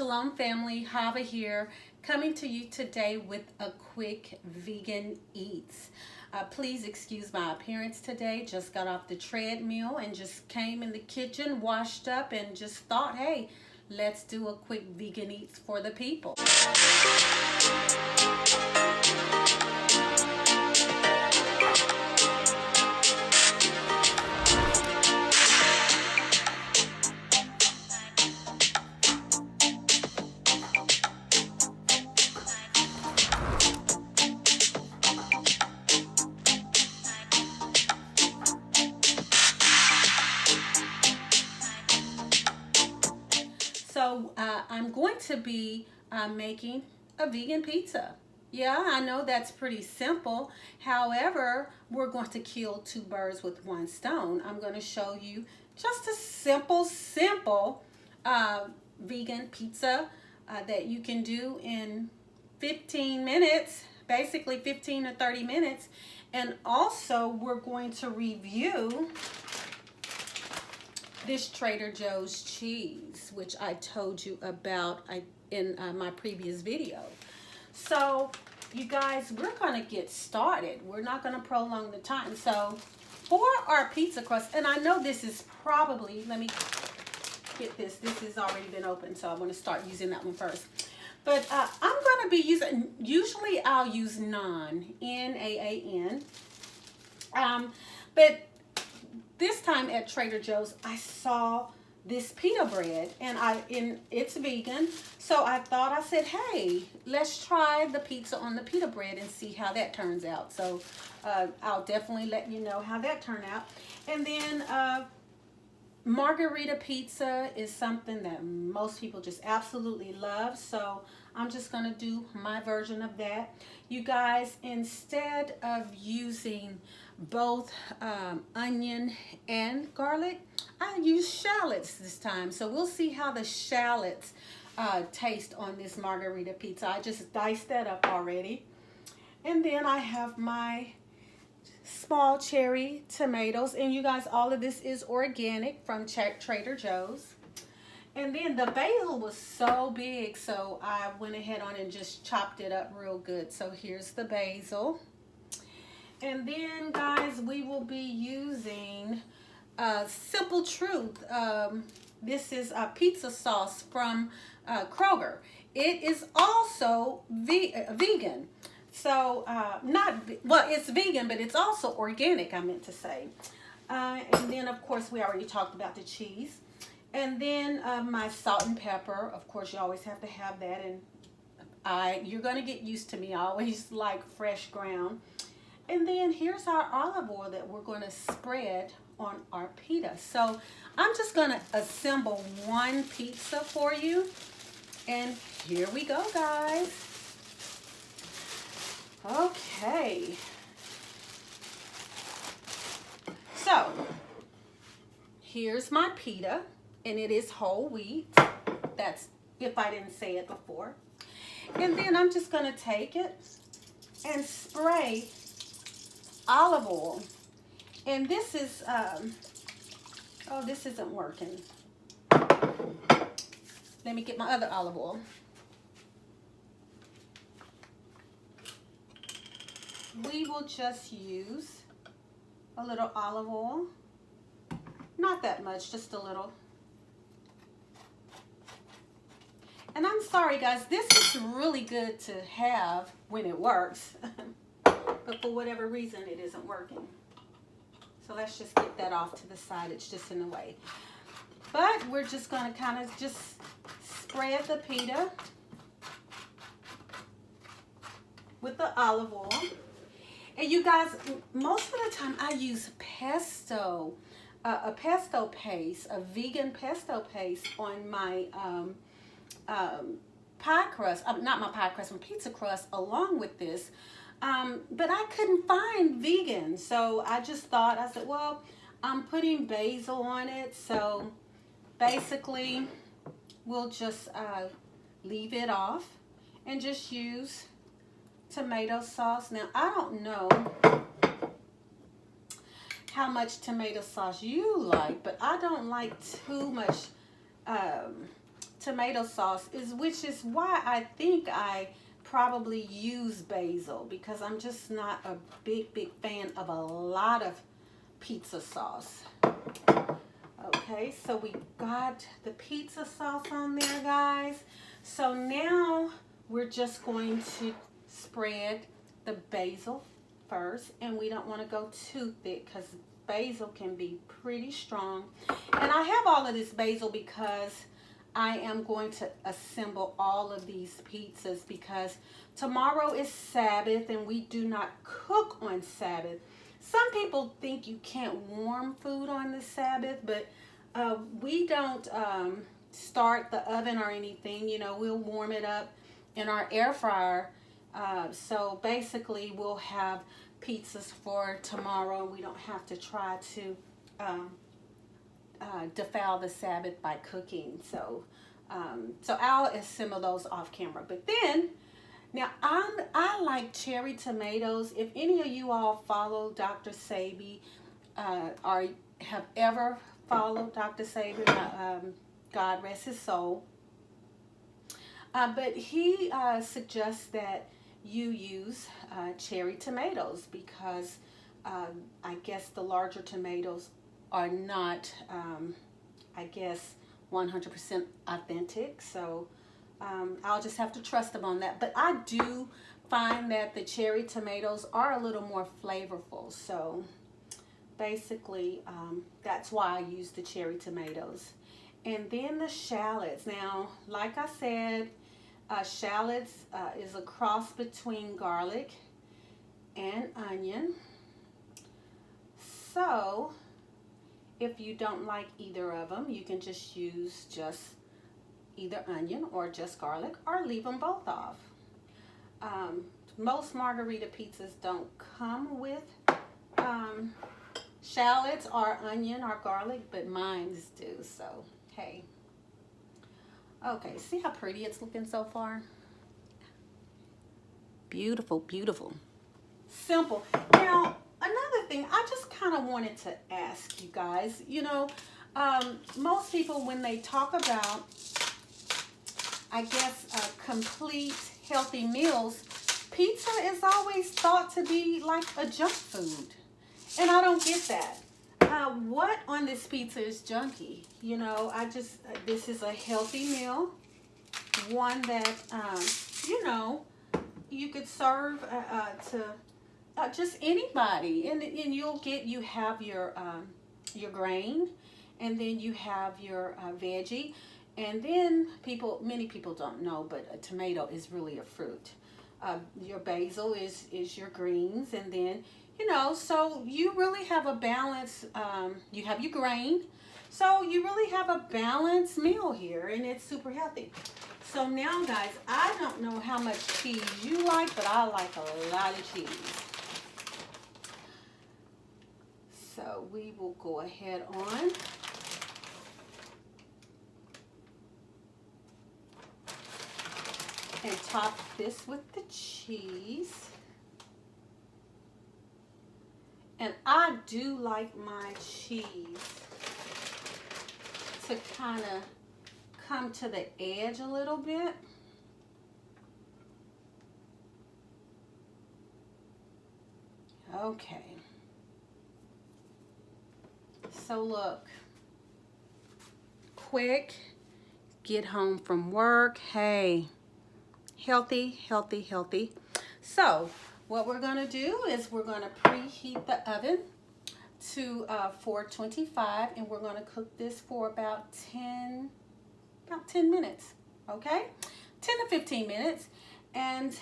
Shalom family, Hava here, coming to you today with a quick vegan eats. Please excuse my appearance today. Just got off the treadmill and just came in the kitchen, washed up, and just thought, hey, let's do a quick vegan eats for the people. So I'm going to be making a vegan pizza. Yeah, I know that's pretty simple. However, we're going to kill two birds with one stone. I'm going to show you just a simple vegan pizza that you can do in 15 minutes, basically 15 to 30 minutes. And also, we're going to review this Trader Joe's cheese, which I told you about in my previous video. So, you guys, we're going to get started. We're not going to prolong the time. So, for our pizza crust, and I know this is probably, let me get this. This has already been opened, so I'm going to start using that one first. But I'm going to be using, usually I'll use naan, N-A-A-N. But this time at Trader Joe's, I saw this pita bread, and it's vegan. So I said, hey, let's try the pizza on the pita bread and see how that turns out. So I'll definitely let you know how that turned out. And then margarita pizza is something that most people just absolutely love. So I'm just going to do my version of that. You guys, instead of using both onion and garlic, I use shallots this time. So we'll see how the shallots taste on this margarita pizza. I just diced that up already. And then I have my small cherry tomatoes. And you guys, all of this is organic from Trader Joe's. And then the basil was so big, so I went ahead on and just chopped it up real good. So here's the basil. And then, guys, we will be using Simple Truth. This is a pizza sauce from Kroger. It is also vegan. So, it's vegan, but it's also organic, I meant to say. And then, of course, we already talked about the cheese. And then my salt and pepper. Of course, you always have to have that. And you're going to get used to me. I always like fresh ground. And then here's our olive oil that we're going to spread on our pita. So I'm just going to assemble one pizza for you. And here we go, guys. Okay. So here's my pita, and it is whole wheat. That's if I didn't say it before. And then I'm just going to take it and spray olive oil. And this is oh, this isn't working. Let me get my other olive oil. We will just use a little olive oil. Not that much, just a little. And I'm sorry, guys, this is really good to have when it works. But for whatever reason, it isn't working. So let's just get that off to the side. It's just in the way. But we're just going to kind of just spread the pita with the olive oil. And you guys, most of the time I use pesto, a pesto paste, a vegan pesto paste on my pie crust. Not my pie crust, my pizza crust along with this. But I couldn't find vegan, so I just thought, I said, well, I'm putting basil on it, so basically we'll just leave it off and just use tomato sauce. Now, I don't know how much tomato sauce you like, but I don't like too much tomato sauce, which is why I think I probably use basil, because I'm just not a big fan of a lot of pizza sauce. Okay, so we got the pizza sauce on there, guys. So now we're just going to spread the basil first, and we don't want to go too thick because basil can be pretty strong. And I have all of this basil because I am going to assemble all of these pizzas, because tomorrow is Sabbath and we do not cook on Sabbath. Some people think you can't warm food on the Sabbath, but we don't start the oven or anything. You know, we'll warm it up in our air fryer. So basically we'll have pizzas for tomorrow. We don't have to try to defile the Sabbath by cooking. So I'll assemble those off camera. But then, now I like cherry tomatoes. If any of you all follow Dr. Sebi, or have ever followed Dr. Sebi, God rest his soul. But he suggests that you use cherry tomatoes, because I guess the larger tomatoes are not, I guess, 100% authentic. So I'll just have to trust them on that. But I do find that the cherry tomatoes are a little more flavorful. So basically, that's why I use the cherry tomatoes. And then the shallots. Now, like I said, shallots is a cross between garlic and onion. So if you don't like either of them, you can just use just either onion or just garlic, or leave them both off. Most margarita pizzas don't come with shallots or onion or garlic, but mine's do. So hey. Okay, see how pretty it's looking so far? Beautiful, beautiful. Simple. Now, another thing, I just kind of wanted to ask you guys, you know, most people, when they talk about, I guess, complete healthy meals, pizza is always thought to be like a junk food. And I don't get that. What on this pizza is junky? You know, this is a healthy meal. One that, you know, you could serve to just anybody. And you have your grain, and then you have your veggie. And then many people don't know, but a tomato is really a fruit. Your basil is your greens, and then, you know, so you really have a balance. You have your grain, so you really have a balanced meal here, and it's super healthy. So now, guys, I don't know how much cheese you like, but I like a lot of cheese. So we will go ahead on. And top this with the cheese. And I do like my cheese to kind of come to the edge a little bit. Okay. So look, quick, get home from work. Hey, healthy, healthy, healthy. So what we're going to do is we're going to preheat the oven to 425, and we're going to cook this for about 10 minutes, okay? 10 to 15 minutes. And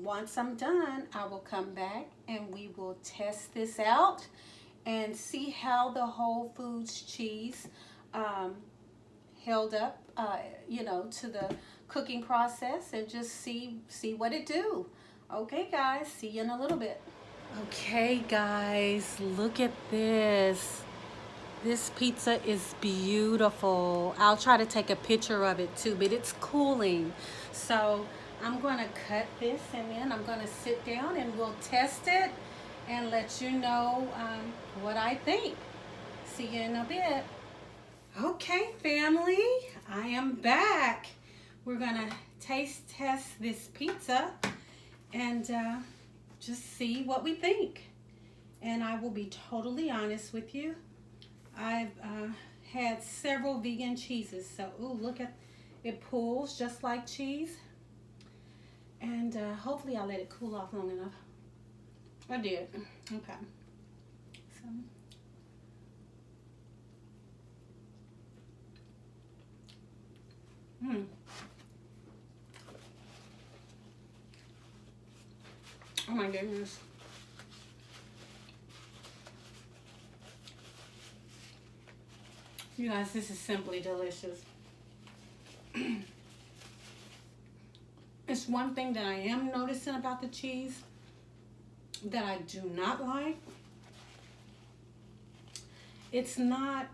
once I'm done, I will come back and we will test this out and see how the Whole Foods cheese held up, you know, to the cooking process, and just see what it do. Okay, guys, see you in a little bit. Okay, guys, look at this. This pizza is beautiful. I'll try to take a picture of it too, but it's cooling. So I'm going to cut this, and then I'm going to sit down and we'll test it and let you know what I think. See you in a bit. Okay, family, I am back. We're gonna taste test this pizza and just see what we think. And I will be totally honest with you. I've had several vegan cheeses. So, ooh, look at it, pulls just like cheese. And hopefully I let it cool off long enough. I did. Okay. So. Oh my goodness. You guys, this is simply delicious. It's one thing that I am noticing about the cheese that I do not like. It's not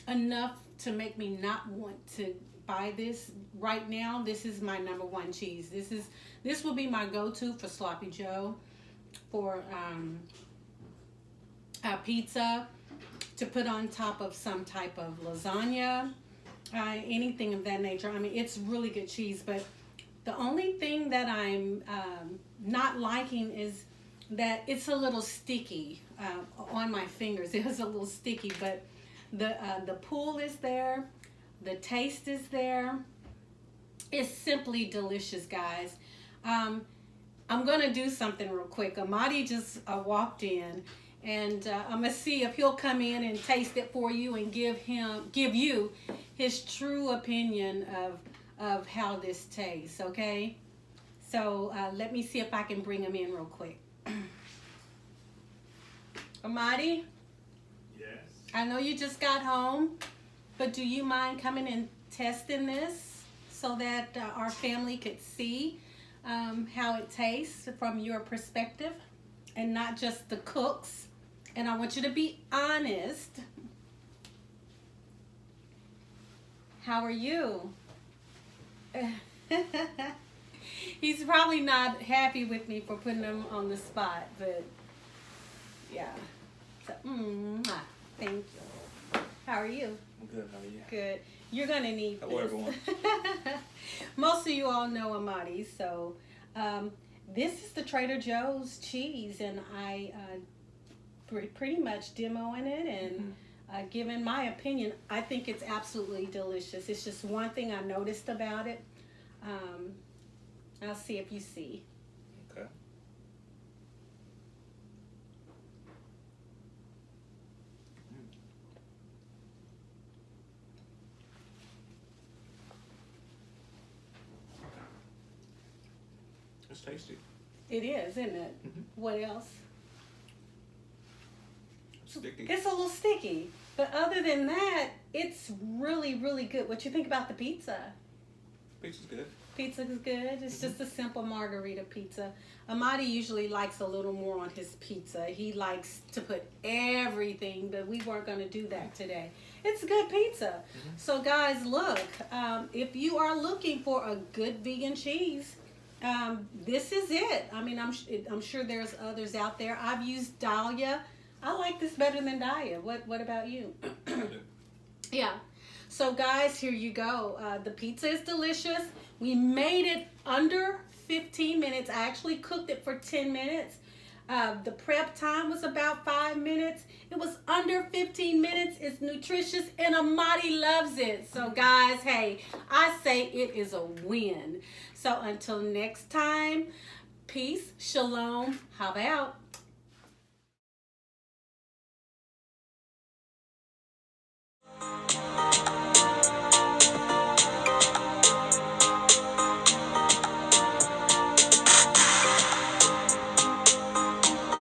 enough to make me not want to buy this right now. This is my #1 cheese. This will be my go-to for Sloppy Joe, for pizza, to put on top of some type of lasagna, anything of that nature. I mean, it's really good cheese, but the only thing that I'm not liking is that it's a little sticky on my fingers. It is a little sticky, but the pull is there, the taste is there. It's simply delicious, guys. I'm gonna do something real quick. Amadi just walked in, and I'm gonna see if he'll come in and taste it for you and give you his true opinion of how this tastes. Okay, so let me see if I can bring him in real quick. Amadi? Yes. I know you just got home, but do you mind coming and testing this so that our family could see how it tastes from your perspective and not just the cook's? And I want you to be honest. How are you? He's probably not happy with me for putting him on the spot, but yeah. So, thank you. How are you? I'm good. How are you? Good. You're gonna need Hello, this. everyone. Most of you all know Amadi, so this is the Trader Joe's cheese, and I pretty much demoing it and giving my opinion. I think it's absolutely delicious. It's just one thing I noticed about it. I'll see if you see. Okay. It's tasty. It is, isn't it? What else? Sticky. It's a little sticky, but other than that, it's really, really good. What you think about the pizza? Pizza's good. Pizza is good. It's just a simple margarita pizza. Amadi usually likes a little more on his pizza. He likes to put everything, but we weren't going to do that today. It's good pizza. So guys, look, if you are looking for a good vegan cheese, this is it. I mean, I'm sure there's others out there. I've used Dahlia. I like this better than Dahlia. What about you? I do. Yeah. So guys, here you go. The pizza is delicious. We made it under 15 minutes. I actually cooked it for 10 minutes. The prep time was about 5 minutes. It was under 15 minutes. It's nutritious and Amadi loves it. So guys, hey, I say it is a win. So until next time, peace, shalom, how about?